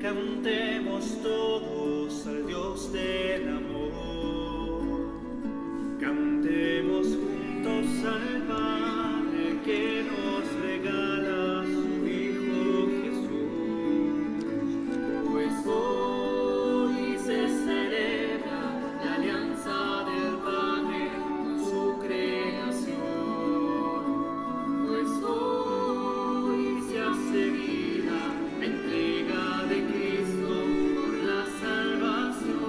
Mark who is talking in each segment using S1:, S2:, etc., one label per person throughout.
S1: Cantemos todos al Dios del amor. Cantemos juntos al Padre que nos regala su Hijo Jesús. Pues hoy se celebra la alianza del Padre con su creación. Pues hoy se hace vida la entrega de Cristo por la salvación.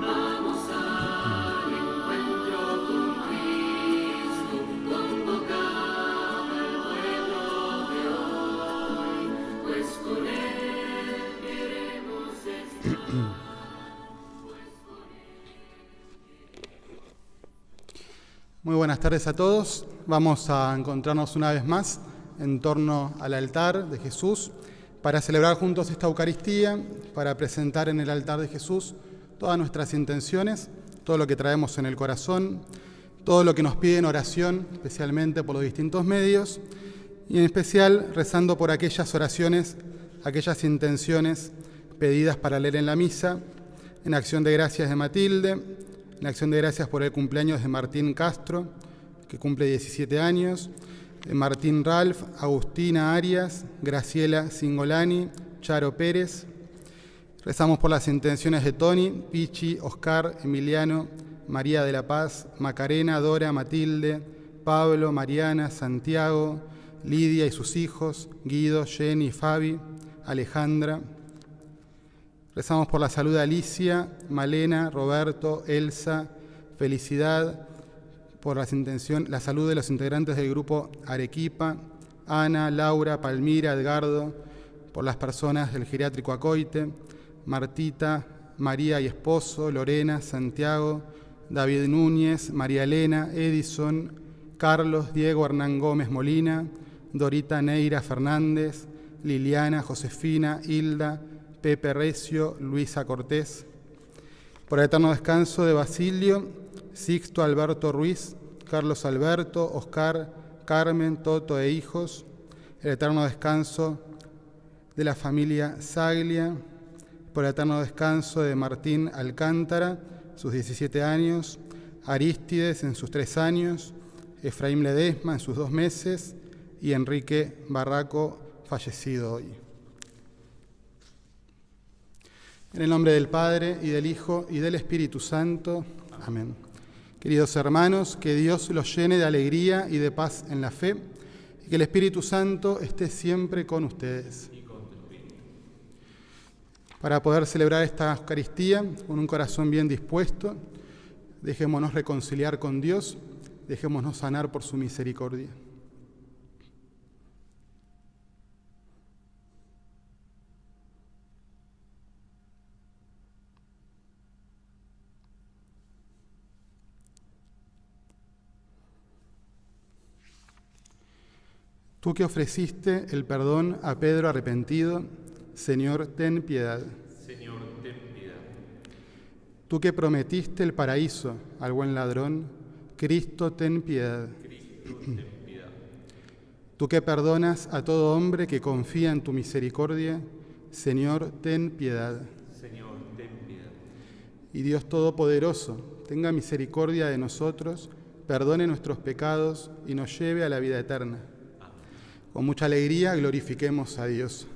S1: Vamos al encuentro con Cristo, convocado al pueblo de hoy, pues con Él queremos estar.
S2: Muy buenas tardes a todos. Vamos a encontrarnos una vez más en torno al altar de Jesús para celebrar juntos esta Eucaristía, para presentar en el altar de Jesús todas nuestras intenciones, todo lo que traemos en el corazón, todo lo que nos pide en oración, especialmente por los distintos medios, y en especial rezando por aquellas oraciones, aquellas intenciones pedidas para leer en la misa, en acción de gracias de Matilde, en acción de gracias por el cumpleaños de Martín Castro, que cumple 17 años, de Martín Ralph, Agustina Arias, Graciela Singolani, Charo Pérez. Rezamos por las intenciones de Tony, Pichi, Oscar, Emiliano, María de la Paz, Macarena, Dora, Matilde, Pablo, Mariana, Santiago, Lidia y sus hijos, Guido, Jenny, Fabi, Alejandra. Rezamos por la salud de Alicia, Malena, Roberto, Elsa, Felicidad, por la salud de los integrantes del grupo Arequipa, Ana, Laura, Palmira, Edgardo, por las personas del geriátrico Acoite, Martita, María y esposo, Lorena, Santiago, David Núñez, María Elena, Edison, Carlos, Diego, Hernán Gómez Molina, Dorita Neira Fernández, Liliana, Josefina, Hilda, Pepe Recio, Luisa Cortés, por el eterno descanso de Basilio, Sixto Alberto Ruiz, Carlos Alberto, Oscar, Carmen, Toto e hijos, el eterno descanso de la familia Saglia, por el eterno descanso de Martín Alcántara, sus 17 años, Arístides en sus 3 años, Efraín Ledesma en sus 2 meses y Enrique Barraco, fallecido hoy. En el nombre del Padre, y del Hijo, y del Espíritu Santo. Amén. Queridos hermanos, que Dios los llene de alegría y de paz en la fe, y que el Espíritu Santo esté siempre con ustedes. Para poder celebrar esta Eucaristía con un corazón bien dispuesto, dejémonos reconciliar con Dios, dejémonos sanar por su misericordia. Tú que ofreciste el perdón a Pedro arrepentido, Señor, ten piedad.
S3: Señor, ten piedad.
S2: Tú que prometiste el paraíso al buen ladrón, Cristo, ten piedad.
S3: Cristo, ten piedad.
S2: Tú que perdonas a todo hombre que confía en tu misericordia, Señor, ten piedad.
S3: Señor, ten piedad.
S2: Y Dios Todopoderoso, tenga misericordia de nosotros, perdone nuestros pecados y nos lleve a la vida eterna. Con mucha alegría glorifiquemos a Dios.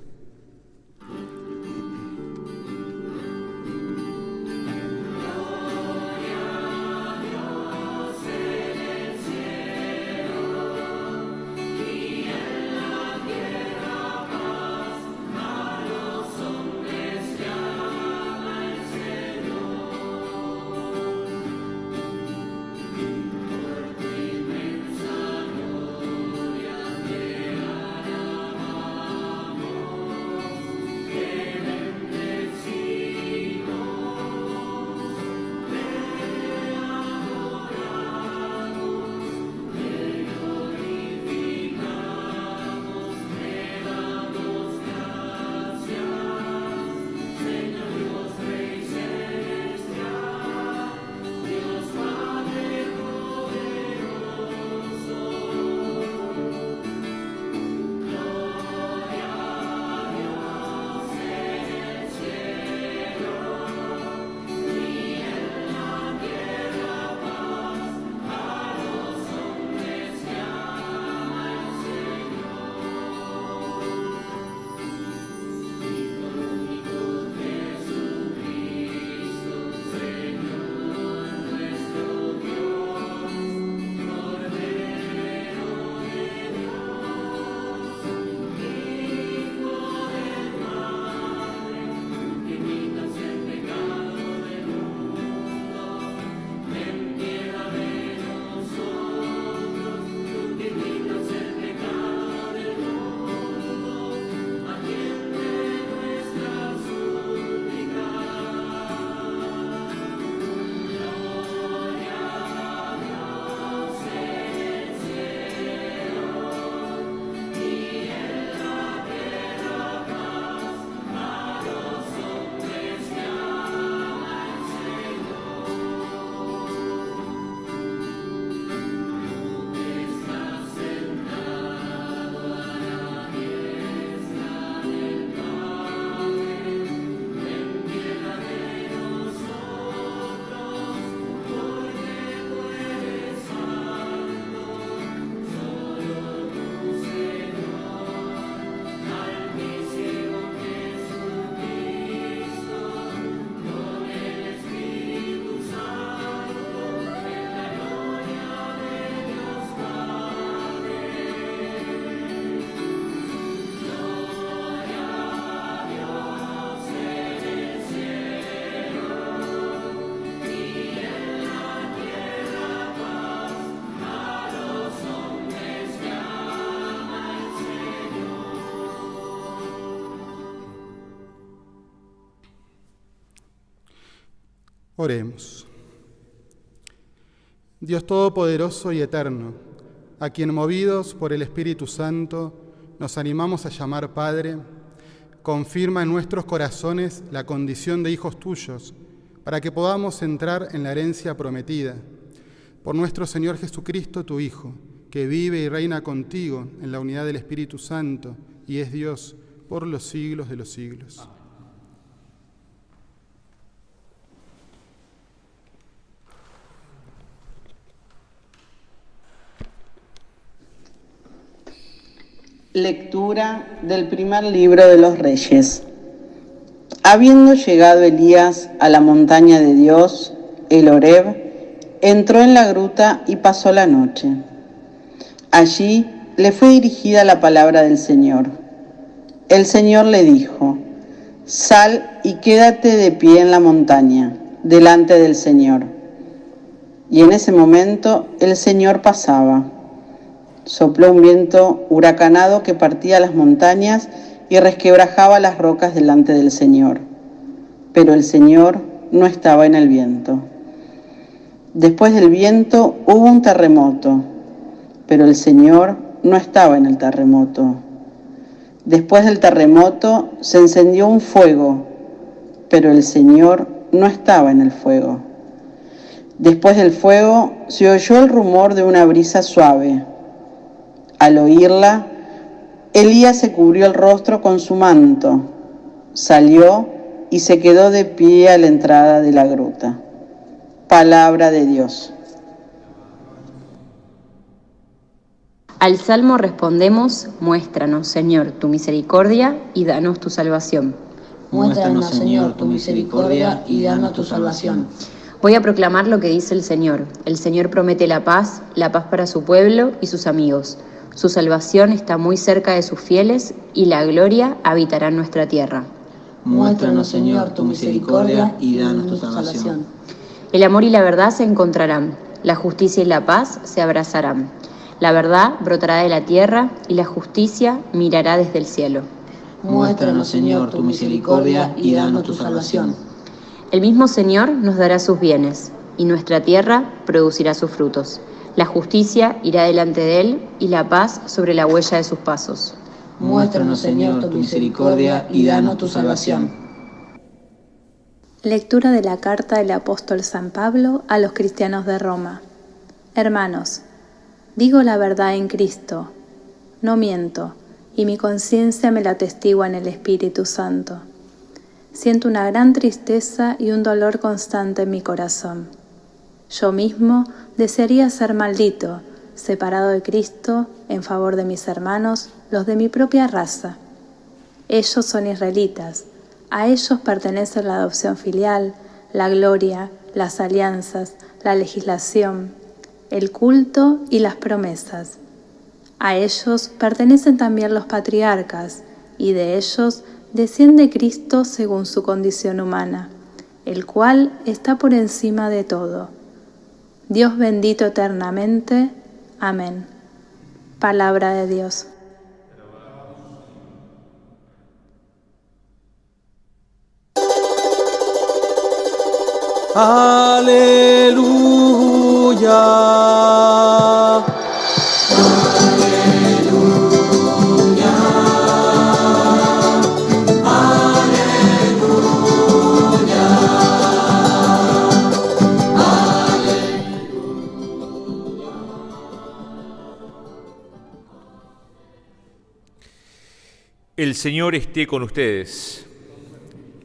S2: Oremos. Dios Todopoderoso y Eterno, a quien movidos por el Espíritu Santo nos animamos a llamar Padre, confirma en nuestros corazones la condición de hijos tuyos, para que podamos entrar en la herencia prometida. Por nuestro Señor Jesucristo, tu Hijo, que vive y reina contigo en la unidad del Espíritu Santo y es Dios por los siglos de los siglos.
S4: Lectura del primer libro de los Reyes. Habiendo llegado Elías a la montaña de Dios, el Horeb, entró en la gruta y pasó la noche. Allí le fue dirigida la palabra del Señor. El Señor le dijo: sal y quédate de pie en la montaña, delante del Señor. Y en ese momento el Señor pasaba. Sopló un viento huracanado que partía las montañas y resquebrajaba las rocas delante del Señor. Pero el Señor no estaba en el viento. Después del viento hubo un terremoto, pero el Señor no estaba en el terremoto. Después del terremoto se encendió un fuego, pero el Señor no estaba en el fuego. Después del fuego se oyó el rumor de una brisa suave. Al oírla, Elías se cubrió el rostro con su manto, salió y se quedó de pie a la entrada de la gruta. Palabra de Dios.
S5: Al Salmo respondemos: muéstranos, Señor, tu misericordia y danos tu salvación.
S6: Muéstranos, Señor, tu misericordia y danos tu salvación.
S5: Voy a proclamar lo que dice el Señor. El Señor promete la paz para su pueblo y sus amigos. Su salvación está muy cerca de sus fieles y la gloria habitará en nuestra tierra.
S6: Muéstranos, Señor, tu misericordia y danos tu salvación.
S5: El amor y la verdad se encontrarán, la justicia y la paz se abrazarán. La verdad brotará de la tierra y la justicia mirará desde el cielo.
S6: Muéstranos, Señor, tu misericordia y danos tu salvación.
S5: El mismo Señor nos dará sus bienes y nuestra tierra producirá sus frutos. La justicia irá delante de él y la paz sobre la huella de sus pasos.
S6: Muéstranos, Señor, tu misericordia y danos tu salvación.
S7: Lectura de la carta del apóstol San Pablo a los cristianos de Roma. Hermanos, digo la verdad en Cristo, no miento, y mi conciencia me la atestigua en el Espíritu Santo. Siento una gran tristeza y un dolor constante en mi corazón. Yo mismo desearía ser maldito, separado de Cristo, en favor de mis hermanos, los de mi propia raza. Ellos son israelitas, a ellos pertenece la adopción filial, la gloria, las alianzas, la legislación, el culto y las promesas. A ellos pertenecen también los patriarcas, y de ellos desciende Cristo según su condición humana, el cual está por encima de todo. Dios bendito eternamente. Amén. Palabra de Dios.
S8: Aleluya.
S3: El Señor esté con ustedes.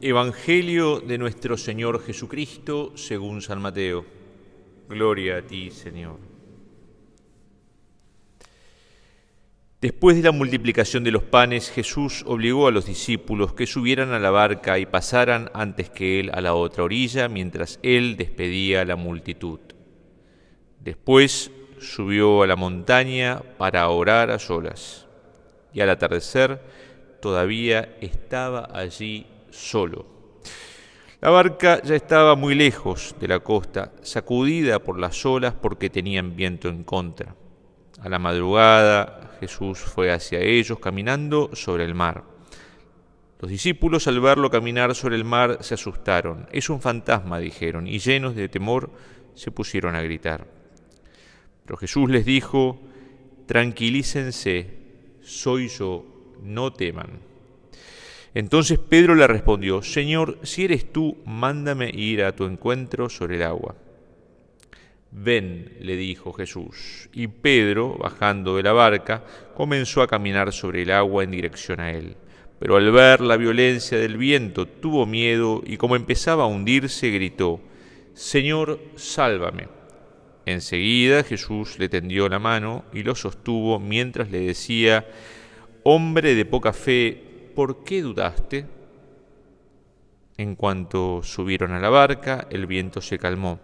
S3: Evangelio de nuestro Señor Jesucristo según San Mateo. Gloria a ti, Señor. Después de la multiplicación de los panes, Jesús obligó a los discípulos que subieran a la barca y pasaran antes que él a la otra orilla, mientras él despedía a la multitud. Después subió a la montaña para orar a solas, y al atardecer todavía estaba allí solo. La barca ya estaba muy lejos de la costa, sacudida por las olas porque tenían viento en contra. A la madrugada Jesús fue hacia ellos caminando sobre el mar. Los discípulos, al verlo caminar sobre el mar, se asustaron. «Es un fantasma», dijeron, y llenos de temor se pusieron a gritar. Pero Jesús les dijo: «Tranquilícense, soy yo, no teman». Entonces Pedro le respondió: «Señor, si eres tú, mándame ir a tu encuentro sobre el agua». «Ven», le dijo Jesús, y Pedro, bajando de la barca, comenzó a caminar sobre el agua en dirección a él. Pero al ver la violencia del viento, tuvo miedo y, como empezaba a hundirse, gritó: «Señor, sálvame». Enseguida Jesús le tendió la mano y lo sostuvo mientras le decía: «Hombre de poca fe, ¿por qué dudaste?». En cuanto subieron a la barca, el viento se calmó.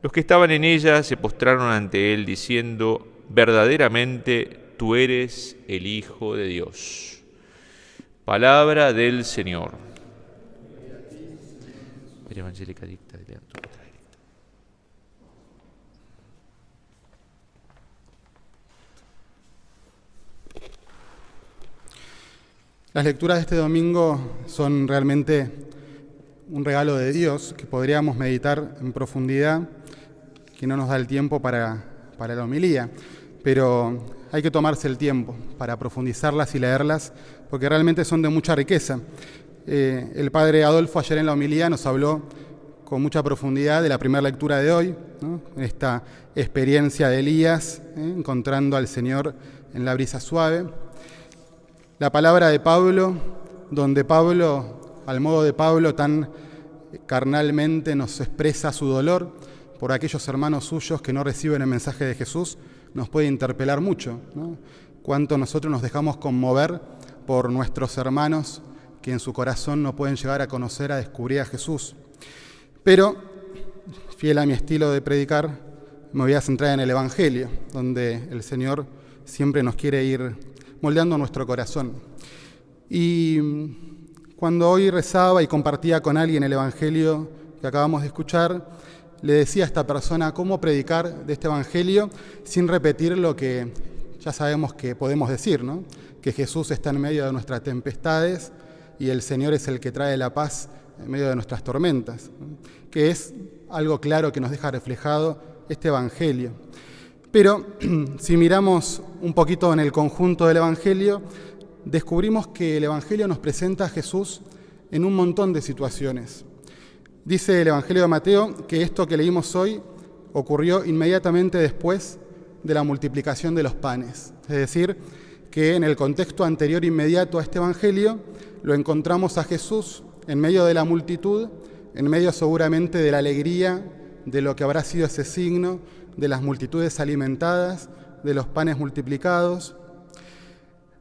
S3: Los que estaban en ella se postraron ante él diciendo: «Verdaderamente tú eres el Hijo de Dios». Palabra del Señor.
S2: Las lecturas de este domingo son realmente un regalo de Dios que podríamos meditar en profundidad, que no nos da el tiempo para la homilía, pero hay que tomarse el tiempo para profundizarlas y leerlas, porque realmente son de mucha riqueza. El padre Adolfo ayer en la homilía nos habló con mucha profundidad de la primera lectura de hoy, ¿no? Esta experiencia de Elías, encontrando al Señor en la brisa suave. La palabra de Pablo, donde Pablo, al modo de Pablo, tan carnalmente nos expresa su dolor por aquellos hermanos suyos que no reciben el mensaje de Jesús, nos puede interpelar mucho, ¿no? Cuánto nosotros nos dejamos conmover por nuestros hermanos que en su corazón no pueden llegar a conocer, a descubrir a Jesús. Pero, fiel a mi estilo de predicar, me voy a centrar en el Evangelio, donde el Señor siempre nos quiere ir moldeando nuestro corazón. Y cuando hoy rezaba y compartía con alguien el Evangelio que acabamos de escuchar, le decía a esta persona cómo predicar de este Evangelio sin repetir lo que ya sabemos que podemos decir, ¿no? Que Jesús está en medio de nuestras tempestades y el Señor es el que trae la paz en medio de nuestras tormentas, ¿no? Que es algo claro que nos deja reflejado este Evangelio. Pero si miramos un poquito en el conjunto del Evangelio, descubrimos que el Evangelio nos presenta a Jesús en un montón de situaciones. Dice el Evangelio de Mateo que esto que leímos hoy ocurrió inmediatamente después de la multiplicación de los panes. Es decir, que en el contexto anterior inmediato a este Evangelio lo encontramos a Jesús en medio de la multitud, en medio seguramente de la alegría de lo que habrá sido ese signo, de las multitudes alimentadas, de los panes multiplicados.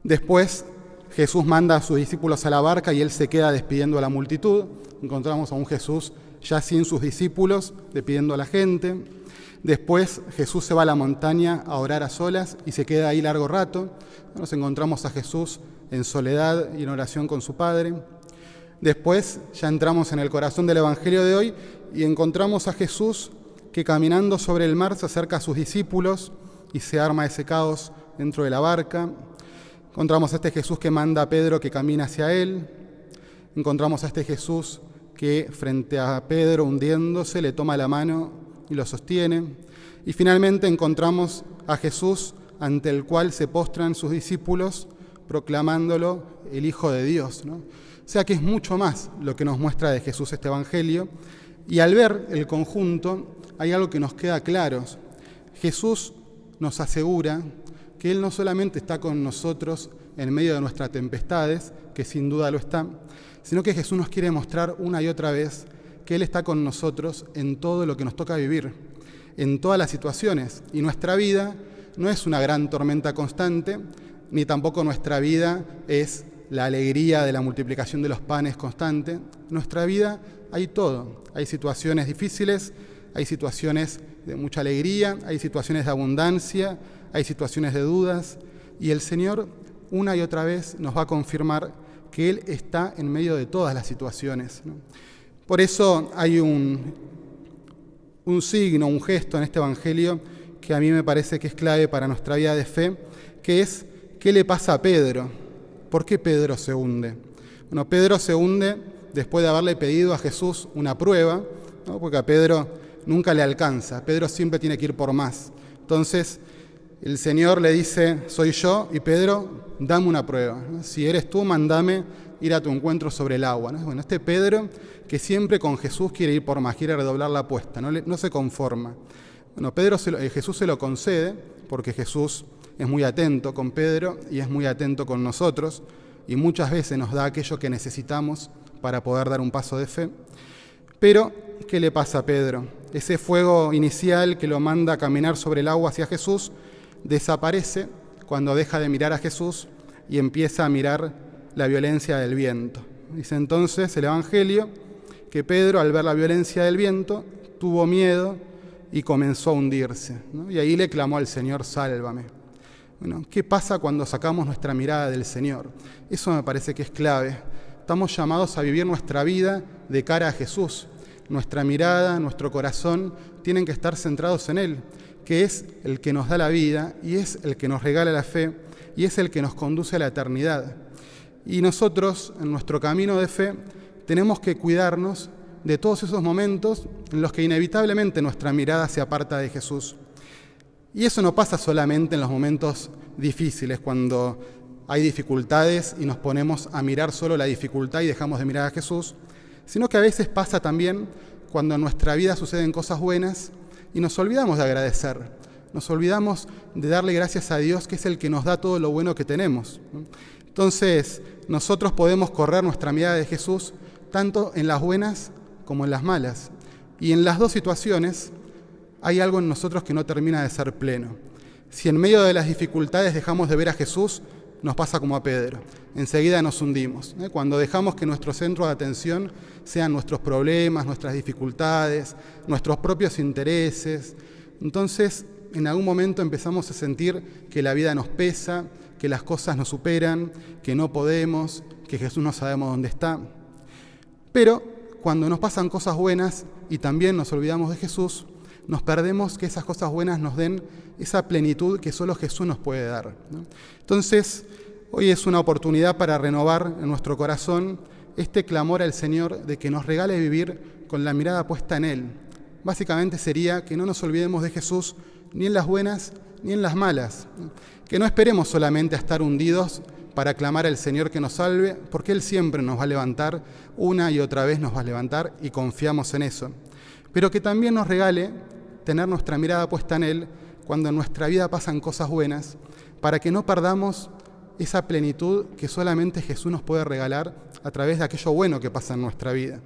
S2: Después Jesús manda a sus discípulos a la barca y él se queda despidiendo a la multitud. Encontramos a un Jesús ya sin sus discípulos, despidiendo a la gente. Después Jesús se va a la montaña a orar a solas y se queda ahí largo rato. Nos encontramos a Jesús en soledad y en oración con su Padre. Después ya entramos en el corazón del Evangelio de hoy y encontramos a Jesús que caminando sobre el mar se acerca a sus discípulos y se arma ese caos dentro de la barca. Encontramos a este Jesús que manda a Pedro que camina hacia él. Encontramos a este Jesús que frente a Pedro hundiéndose le toma la mano y lo sostiene. Y finalmente encontramos a Jesús ante el cual se postran sus discípulos proclamándolo el Hijo de Dios, ¿no? O sea que es mucho más lo que nos muestra de Jesús este Evangelio. Y al ver el conjunto hay algo que nos queda claro. Jesús nos asegura que Él no solamente está con nosotros en medio de nuestras tempestades, que sin duda lo está, sino que Jesús nos quiere mostrar una y otra vez que Él está con nosotros en todo lo que nos toca vivir, en todas las situaciones. Y nuestra vida no es una gran tormenta constante, ni tampoco nuestra vida es la alegría de la multiplicación de los panes constante. En nuestra vida hay todo. Hay situaciones difíciles, hay situaciones de mucha alegría, hay situaciones de abundancia, hay situaciones de dudas. Y el Señor una y otra vez nos va a confirmar que Él está en medio de todas las situaciones, ¿no? Por eso hay un signo, un gesto en este Evangelio que a mí me parece que es clave para nuestra vida de fe, que es ¿qué le pasa a Pedro? ¿Por qué Pedro se hunde? Bueno, Pedro se hunde después de haberle pedido a Jesús una prueba, ¿no? Porque a Pedro nunca le alcanza, Pedro siempre tiene que ir por más. Entonces el Señor le dice, soy yo, y Pedro, dame una prueba, ¿no? Si eres tú, mandame ir a tu encuentro sobre el agua, ¿no? Bueno, este Pedro que siempre con Jesús quiere ir por más, quiere redoblar la apuesta, no se conforma. Bueno, Jesús se lo concede porque Jesús es muy atento con Pedro y es muy atento con nosotros y muchas veces nos da aquello que necesitamos para poder dar un paso de fe. Pero, ¿qué le pasa a Pedro? Ese fuego inicial que lo manda a caminar sobre el agua hacia Jesús desaparece cuando deja de mirar a Jesús y empieza a mirar la violencia del viento. Dice entonces el Evangelio que Pedro, al ver la violencia del viento, tuvo miedo y comenzó a hundirse, ¿no? Y ahí le clamó al Señor, sálvame. Bueno, ¿qué pasa cuando sacamos nuestra mirada del Señor? Eso me parece que es clave. Estamos llamados a vivir nuestra vida de cara a Jesús. Nuestra mirada, nuestro corazón tienen que estar centrados en Él, que es el que nos da la vida y es el que nos regala la fe y es el que nos conduce a la eternidad. Y nosotros, en nuestro camino de fe, tenemos que cuidarnos de todos esos momentos en los que inevitablemente nuestra mirada se aparta de Jesús. Y eso no pasa solamente en los momentos difíciles, cuando hay dificultades y nos ponemos a mirar solo la dificultad y dejamos de mirar a Jesús, sino que a veces pasa también cuando en nuestra vida suceden cosas buenas y nos olvidamos de agradecer, nos olvidamos de darle gracias a Dios, que es el que nos da todo lo bueno que tenemos. Entonces, nosotros podemos correr nuestra mirada de Jesús tanto en las buenas como en las malas. Y en las dos situaciones hay algo en nosotros que no termina de ser pleno. Si en medio de las dificultades dejamos de ver a Jesús, nos pasa como a Pedro. Enseguida nos hundimos. Cuando dejamos que nuestro centro de atención sean nuestros problemas, nuestras dificultades, nuestros propios intereses, entonces en algún momento empezamos a sentir que la vida nos pesa, que las cosas nos superan, que no podemos, que Jesús no sabemos dónde está. Pero cuando nos pasan cosas buenas y también nos olvidamos de Jesús, nos perdemos que esas cosas buenas nos den esa plenitud que solo Jesús nos puede dar, ¿no? Entonces, hoy es una oportunidad para renovar en nuestro corazón este clamor al Señor de que nos regale vivir con la mirada puesta en Él. Básicamente sería que no nos olvidemos de Jesús ni en las buenas ni en las malas, ¿no? Que no esperemos solamente a estar hundidos para clamar al Señor que nos salve, porque Él siempre nos va a levantar, una y otra vez nos va a levantar y confiamos en eso. Pero que también nos regale tener nuestra mirada puesta en Él cuando en nuestra vida pasan cosas buenas, para que no perdamos esa plenitud que solamente Jesús nos puede regalar a través de aquello bueno que pasa en nuestra vida.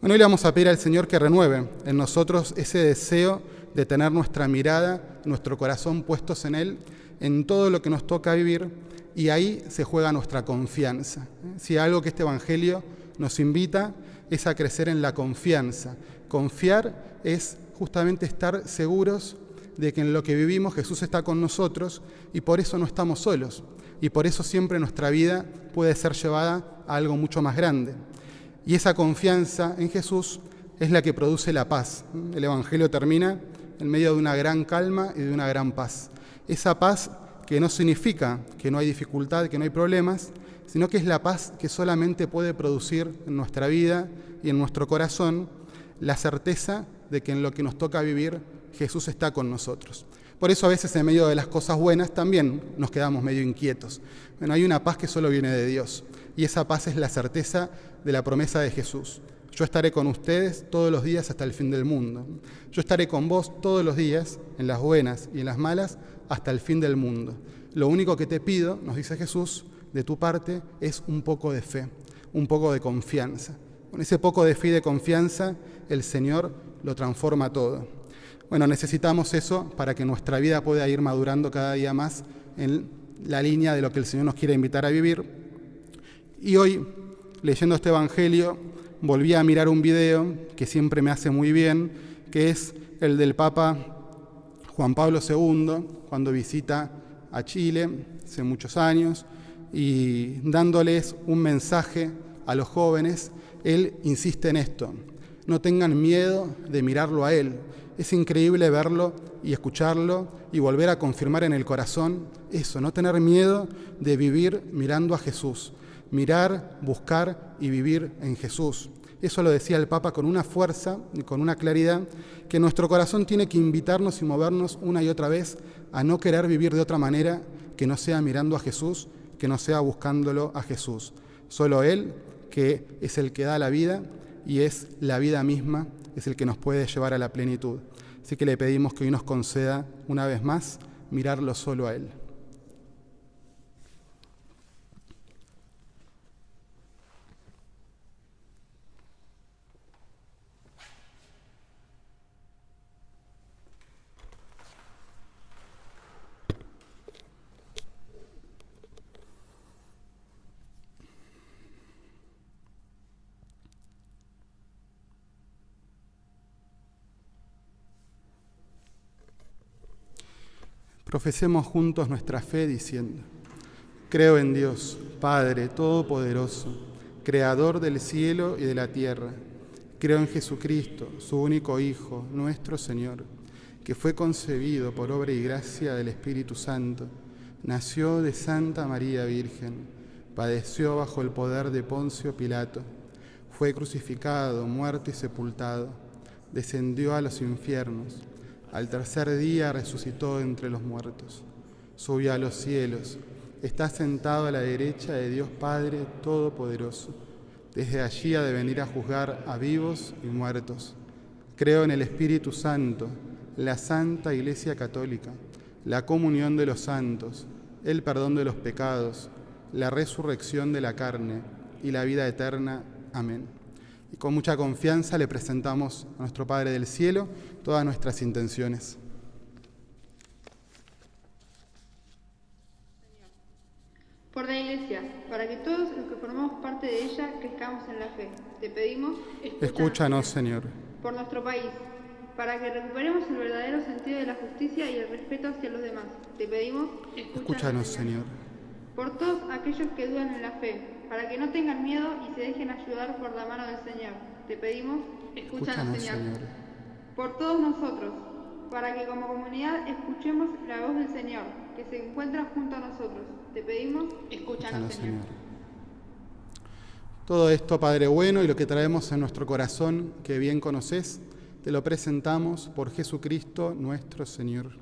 S2: Bueno, hoy le vamos a pedir al Señor que renueve en nosotros ese deseo de tener nuestra mirada, nuestro corazón puestos en Él, en todo lo que nos toca vivir, y ahí se juega nuestra confianza. Si algo que este Evangelio nos invita es a crecer en la confianza. Confiar es justamente estar seguros de que en lo que vivimos Jesús está con nosotros y por eso no estamos solos. Y por eso siempre nuestra vida puede ser llevada a algo mucho más grande. Y esa confianza en Jesús es la que produce la paz. El Evangelio termina en medio de una gran calma y de una gran paz. Esa paz que no significa que no hay dificultad, que no hay problemas, sino que es la paz que solamente puede producir en nuestra vida y en nuestro corazón la certeza de que en lo que nos toca vivir Jesús está con nosotros. Por eso a veces en medio de las cosas buenas también nos quedamos medio inquietos. Bueno, hay una paz que solo viene de Dios y esa paz es la certeza de la promesa de Jesús. Yo estaré con ustedes todos los días hasta el fin del mundo. Yo estaré con vos todos los días, en las buenas y en las malas, hasta el fin del mundo. Lo único que te pido, nos dice Jesús, de tu parte es un poco de fe, un poco de confianza. Con ese poco de fe y de confianza, el Señor lo transforma todo. Bueno, necesitamos eso para que nuestra vida pueda ir madurando cada día más en la línea de lo que el Señor nos quiere invitar a vivir. Y hoy, leyendo este Evangelio, volví a mirar un video que siempre me hace muy bien, que es el del Papa Juan Pablo II, cuando visita a Chile hace muchos años, y dándoles un mensaje a los jóvenes, él insiste en esto: no tengan miedo de mirarlo a él. Es increíble verlo y escucharlo y volver a confirmar en el corazón eso, no tener miedo de vivir mirando a Jesús. mirar, buscar y vivir en Jesús. Eso lo decía el Papa con una fuerza y con una claridad que nuestro corazón tiene que invitarnos y movernos una y otra vez a no querer vivir de otra manera que no sea mirando a Jesús, que no sea buscándolo a Jesús. Solo Él, que es el que da la vida y es la vida misma, es el que nos puede llevar a la plenitud. Así que le pedimos que hoy nos conceda una vez más mirarlo solo a Él. Profesemos juntos nuestra fe diciendo: creo en Dios, Padre Todopoderoso, Creador del cielo y de la tierra. Creo en Jesucristo, su único Hijo, nuestro Señor, que fue concebido por obra y gracia del Espíritu Santo, nació de Santa María Virgen, padeció bajo el poder de Poncio Pilato, fue crucificado, muerto y sepultado, descendió a los infiernos. Al tercer día resucitó entre los muertos, subió a los cielos, está sentado a la derecha de Dios Padre Todopoderoso. Desde allí ha de venir a juzgar a vivos y muertos. Creo en el Espíritu Santo, la Santa Iglesia Católica, la comunión de los santos, el perdón de los pecados, la resurrección de la carne y la vida eterna. Amén. Y con mucha confianza le presentamos a nuestro Padre del Cielo todas nuestras intenciones.
S8: Por la Iglesia, para que todos los que formamos parte de ella crezcamos en la fe, te pedimos,
S2: escúchanos, Señor.
S8: Por nuestro país, para que recuperemos el verdadero sentido de la justicia y el respeto hacia los demás, te pedimos,
S2: escúchanos, Señor.
S8: Por todos aquellos que dudan en la fe, para que no tengan miedo y se dejen ayudar por la mano del Señor, te pedimos, escúchanos, Señor. Por todos nosotros, para que como comunidad escuchemos la voz del Señor, que se encuentra junto a nosotros, te pedimos, escúchanos, Señor.
S2: Todo esto, Padre bueno, y lo que traemos en nuestro corazón, que bien conoces, te lo presentamos por Jesucristo nuestro Señor.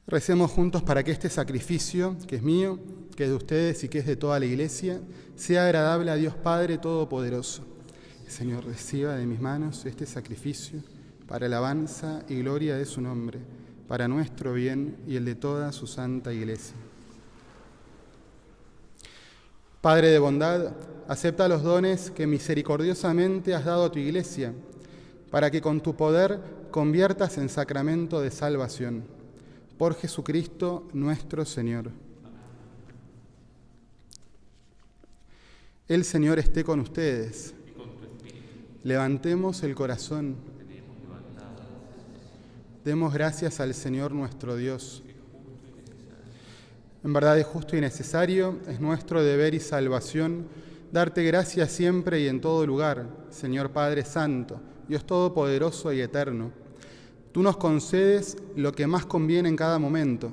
S2: Recemos juntos para que este sacrificio, que es mío, que es de ustedes y que es de toda la Iglesia, sea agradable a Dios Padre Todopoderoso. El Señor reciba de mis manos este sacrificio para alabanza y gloria de su nombre, para nuestro bien y el de toda su santa Iglesia. Padre de bondad, acepta los dones que misericordiosamente has dado a tu Iglesia, para que con tu poder conviertas en sacramento de salvación. Por Jesucristo nuestro Señor. El Señor esté con ustedes. Levantemos el corazón. Demos gracias al Señor nuestro Dios. En verdad es justo y necesario, es nuestro deber y salvación, darte gracias siempre y en todo lugar, Señor Padre Santo, Dios Todopoderoso y Eterno. Tú nos concedes lo que más conviene en cada momento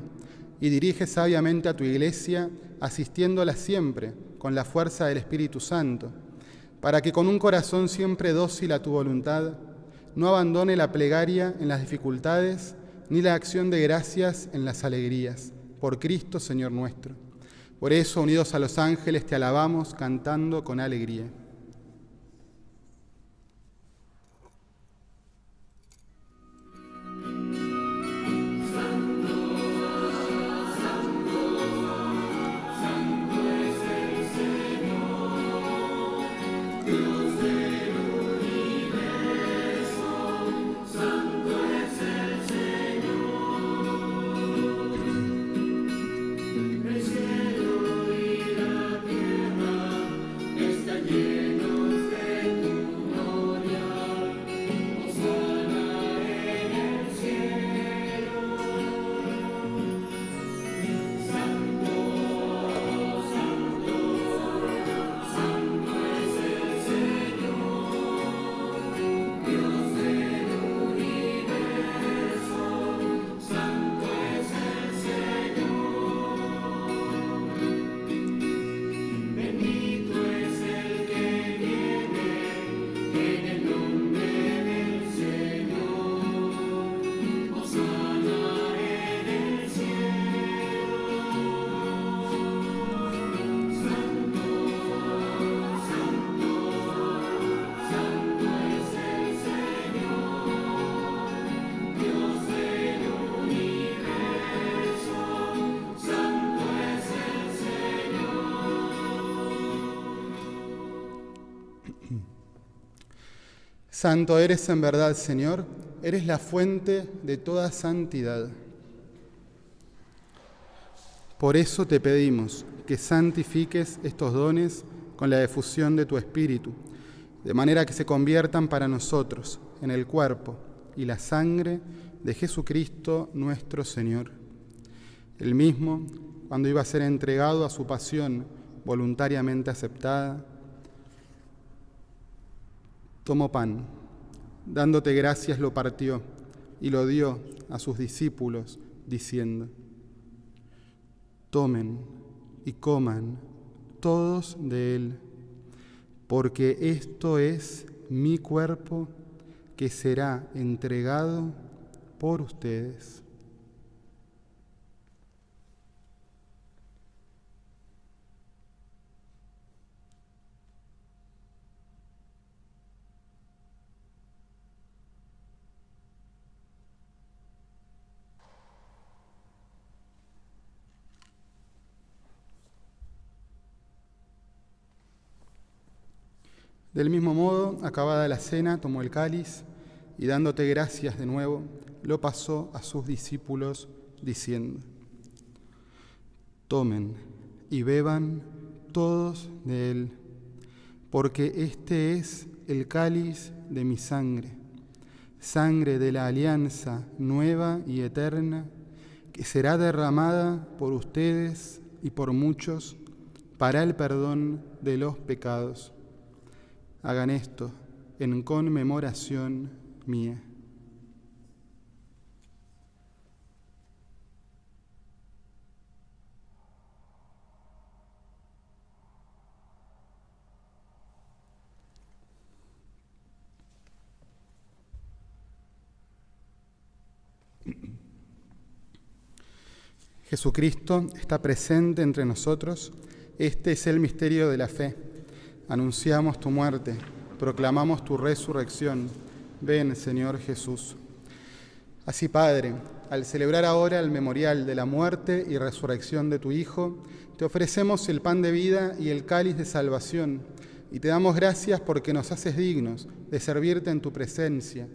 S2: y diriges sabiamente a tu Iglesia, asistiéndola siempre con la fuerza del Espíritu Santo, para que con un corazón siempre dócil a tu voluntad, no abandone la plegaria en las dificultades, ni la acción de gracias en las alegrías. Por Cristo, Señor nuestro. Por eso, unidos a los ángeles, te alabamos cantando con alegría. Santo eres en verdad, Señor, eres la fuente de toda santidad. Por eso te pedimos que santifiques estos dones con la efusión de tu Espíritu, de manera que se conviertan para nosotros en el cuerpo y la sangre de Jesucristo nuestro Señor. Él mismo, cuando iba a ser entregado a su pasión voluntariamente aceptada, tomó pan, dándote gracias lo partió y lo dio a sus discípulos, diciendo: tomen y coman todos de él, porque esto es mi cuerpo que será entregado por ustedes. Del mismo modo, acabada la cena, tomó el cáliz y dándote gracias de nuevo, lo pasó a sus discípulos, diciendo: tomen y beban todos de él, porque este es el cáliz de mi sangre, sangre de la alianza nueva y eterna, que será derramada por ustedes y por muchos para el perdón de los pecados. Hagan esto en conmemoración mía. Jesucristo está presente entre nosotros. Este es el misterio de la fe. Anunciamos tu muerte, proclamamos tu resurrección. Ven, Señor Jesús. Así, Padre, al celebrar ahora el memorial de la muerte y resurrección de tu Hijo, te ofrecemos el pan de vida y el cáliz de salvación, y te damos gracias porque nos haces dignos de servirte en tu presencia.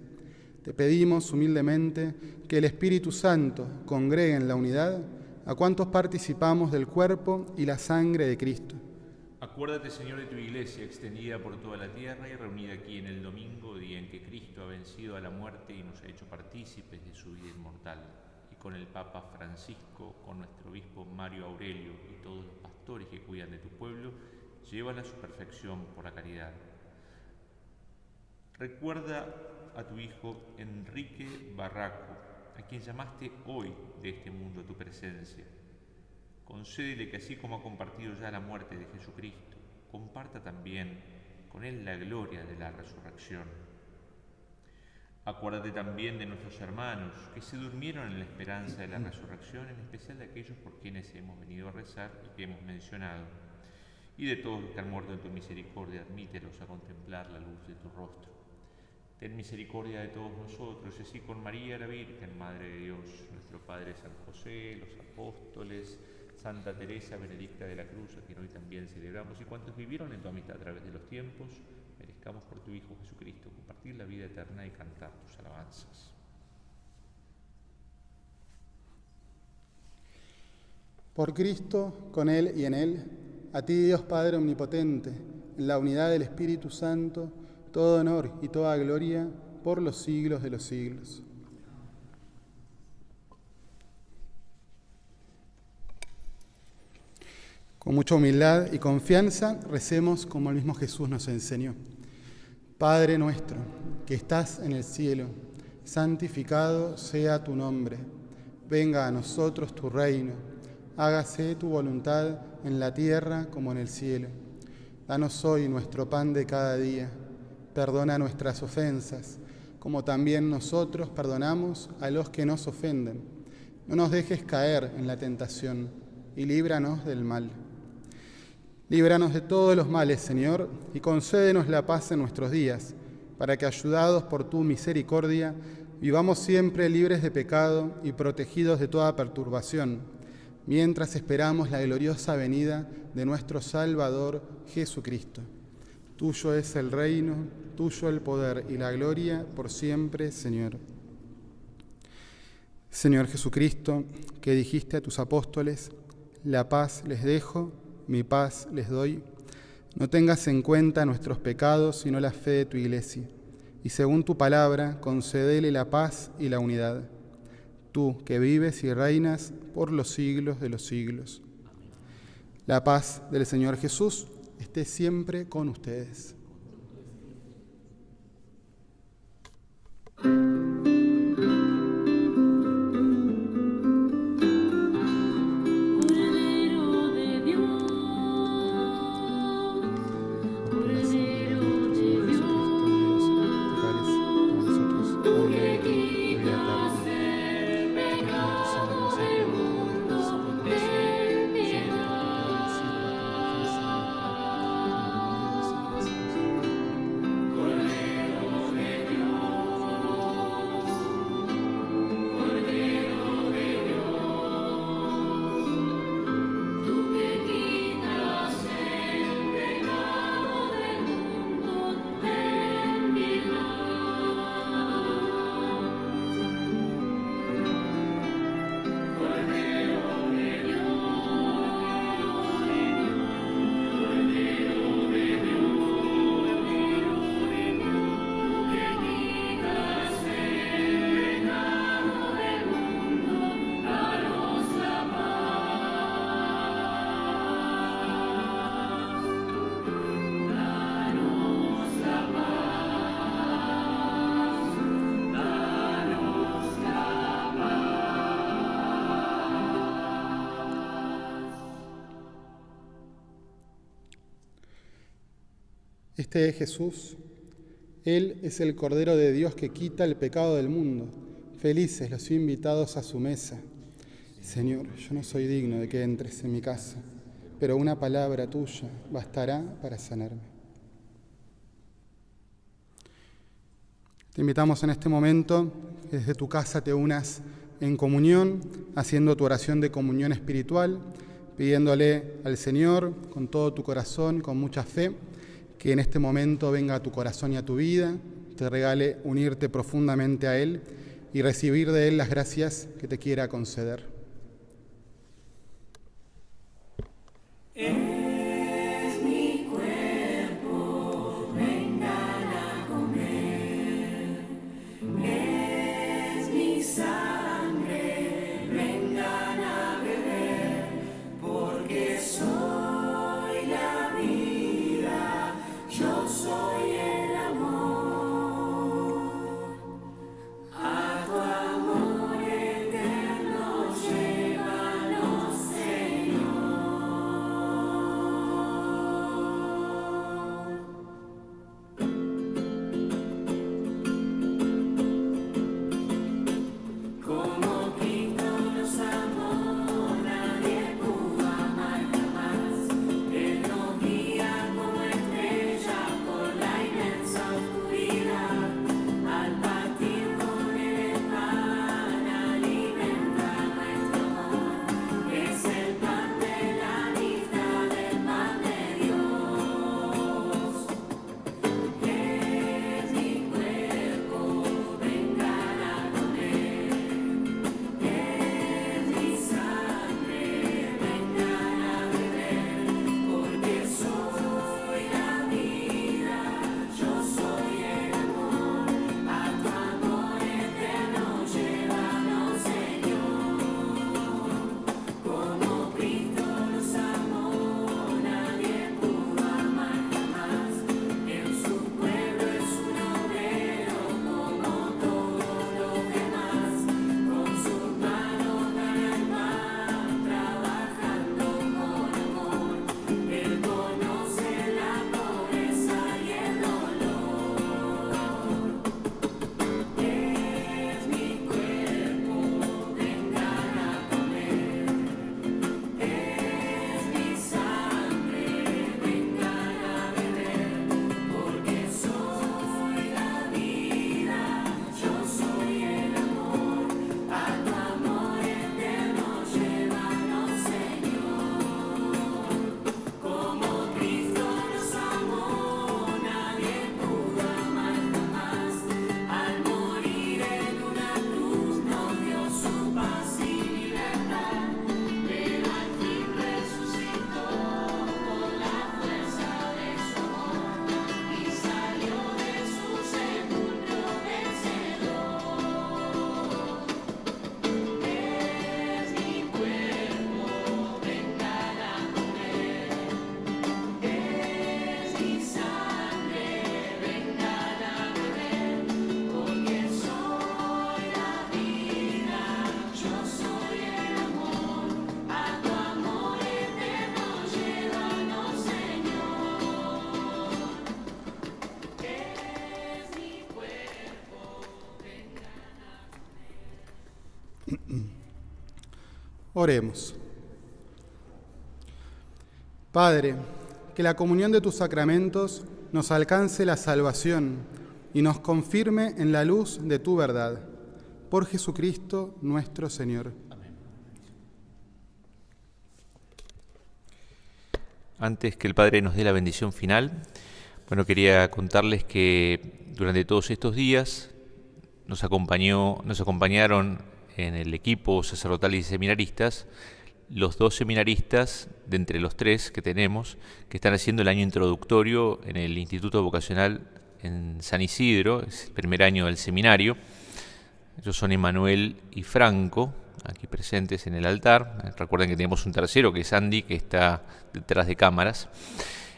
S2: Te pedimos humildemente que el Espíritu Santo congregue en la unidad a cuantos participamos del cuerpo y la sangre de Cristo.
S3: Acuérdate, Señor, de tu Iglesia extendida por toda la tierra y reunida aquí en el domingo, día en que Cristo ha vencido a la muerte y nos ha hecho partícipes de su vida inmortal. Y con el Papa Francisco, con nuestro obispo Mario Aurelio y todos los pastores que cuidan de tu pueblo, llévala a su perfección por la caridad. Recuerda a tu hijo Enrique Barraco, a quien llamaste hoy de este mundo a tu presencia. Concédele que así como ha compartido ya la muerte de Jesucristo, comparta también con él la gloria de la resurrección. Acuérdate también de nuestros hermanos que se durmieron en la esperanza de la resurrección, en especial de aquellos por quienes hemos venido a rezar y que hemos mencionado, y de todos los que han muerto en tu misericordia, admítelos a contemplar la luz de tu rostro. Ten misericordia de todos nosotros, y así con María la Virgen, Madre de Dios, nuestro Padre San José, los apóstoles, Santa Teresa Benedicta de la Cruz, a quien hoy también celebramos, y cuantos vivieron en tu amistad a través de los tiempos, merezcamos por tu Hijo Jesucristo compartir la vida eterna y cantar tus alabanzas.
S2: Por Cristo, con Él y en Él, a ti, Dios Padre Omnipotente, en la unidad del Espíritu Santo, todo honor y toda gloria por los siglos de los siglos. Con mucha humildad y confianza, recemos como el mismo Jesús nos enseñó. Padre nuestro, que estás en el cielo, santificado sea tu nombre. Venga a nosotros tu reino. Hágase tu voluntad en la tierra como en el cielo. Danos hoy nuestro pan de cada día. Perdona nuestras ofensas, como también nosotros perdonamos a los que nos ofenden. No nos dejes caer en la tentación y líbranos del mal. Líbranos de todos los males, Señor, y concédenos la paz en nuestros días, para que, ayudados por tu misericordia, vivamos siempre libres de pecado y protegidos de toda perturbación, mientras esperamos la gloriosa venida de nuestro Salvador Jesucristo. Tuyo es el reino, tuyo el poder y la gloria por siempre, Señor. Señor Jesucristo, que dijiste a tus apóstoles, la paz les dejo, mi paz les doy. No tengas en cuenta nuestros pecados, sino la fe de tu Iglesia, y según tu palabra, concédele la paz y la unidad. Tú, que vives y reinas por los siglos de los siglos. La paz del Señor Jesús esté siempre con ustedes. Este es Jesús. Él es el Cordero de Dios que quita el pecado del mundo. Felices los invitados a su mesa. Señor, yo no soy digno de que entres en mi casa, pero una palabra tuya bastará para sanarme. Te invitamos en este momento que desde tu casa te unas en comunión, haciendo tu oración de comunión espiritual, pidiéndole al Señor con todo tu corazón, con mucha fe, que en este momento venga a tu corazón y a tu vida, te regale unirte profundamente a Él y recibir de Él las gracias que te quiera conceder.
S1: Es mi cuerpo, vengan a comer. Es mi sangre, vengan a beber, porque soy la vida, yo soy el amor. A tu amor eterno llévanos, Señor. Como Cristo nos amó, nadie pudo amar jamás. Él nos guía como estrella por la inmensa oscuridad. Al partir con el pan, alimenta nuestro amor. Es el pan de la amistad, el pan de Dios. Es mi cuerpo, vengan a comer. Es mi sangre, vengan a beber, porque soy la vida, yo soy el amor. A tu amor eterno llévanos, Señor. Como Cristo nos amó, nadie pudo amar jamás. En su pueblo es un obrero como todos los demás. Con sus manos gana el pan, trabajando con amor. Él conoce la pobreza y el dolor. Es mi cuerpo, vengan a comer. Es mi sangre, vengan a beber, porque soy la vida, yo soy el amor. A tu amor eterno llévanos, Señor. Como Cristo nos amó, nadie pudo amar jamás. Al morir en una cruz nos dio su paz y libertad. Pero al fin resucitó con la fuerza de su amor y salió de su sepulcro vencedor. Es mi cuerpo, vengan a comer. Es mi sangre, vengan a beber, porque soy la vida, yo soy el amor. A tu amor eterno llévanos, Señor. Es mi cuerpo, vengan a comer.
S2: Oremos. Padre, que la comunión de tus sacramentos nos alcance la salvación y nos confirme en la luz de tu verdad. Por Jesucristo nuestro Señor.
S3: Antes que el Padre nos dé la bendición final, bueno, quería contarles que durante todos estos días nos acompañaron en el equipo sacerdotal y seminaristas los 2 seminaristas de entre los 3 que tenemos, que están haciendo el año introductorio en el Instituto Vocacional en San Isidro, es el primer año del seminario. Ellos son Emanuel y Franco, aquí presentes en el altar. Recuerden que tenemos un tercero, que es Andy, que está detrás de cámaras.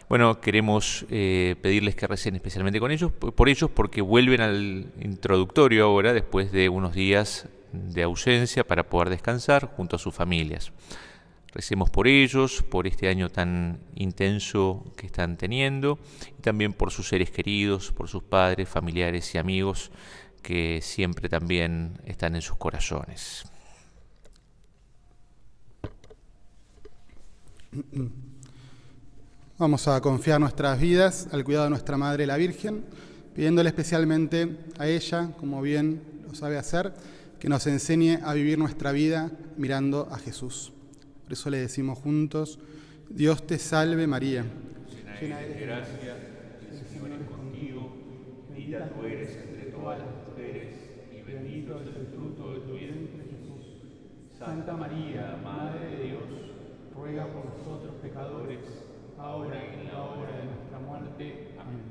S3: Bueno, queremos pedirles que recen especialmente por ellos, porque vuelven al introductorio ahora, después de unos días de ausencia, para poder descansar junto a sus familias. Recemos por ellos, por este año tan intenso que están teniendo, y también por sus seres queridos, por sus padres, familiares y amigos, que siempre también están en sus corazones.
S2: Vamos a confiar nuestras vidas al cuidado de nuestra Madre la Virgen, pidiéndole especialmente a ella, como bien lo sabe hacer, que nos enseñe a vivir nuestra vida mirando a Jesús. Por eso le decimos juntos: Dios te salve María,
S3: llena eres de gracia, el Señor es contigo, bendita tú eres entre todas las mujeres, y bendito es el fruto de tu vientre, Jesús. Santa María, Madre de Dios, ruega por nosotros pecadores, ahora y en la hora de nuestra muerte. Amén.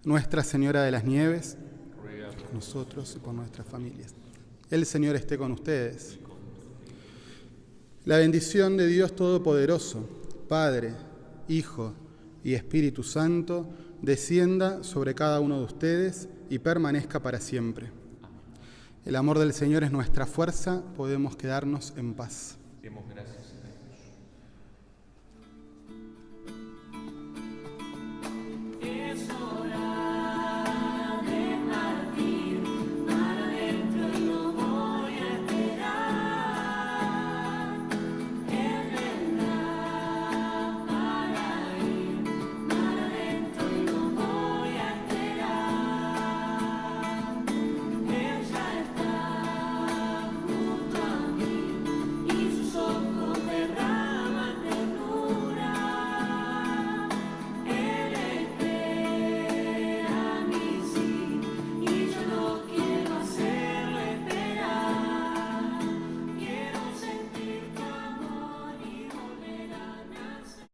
S2: Nuestra Señora de las Nieves, ruega por nosotros y por nuestras familias. El Señor esté con ustedes. La bendición de Dios Todopoderoso, Padre, Hijo y Espíritu Santo, descienda sobre cada uno de ustedes y permanezca para siempre. El amor del Señor es nuestra fuerza, podemos quedarnos en paz.
S3: Demos gracias.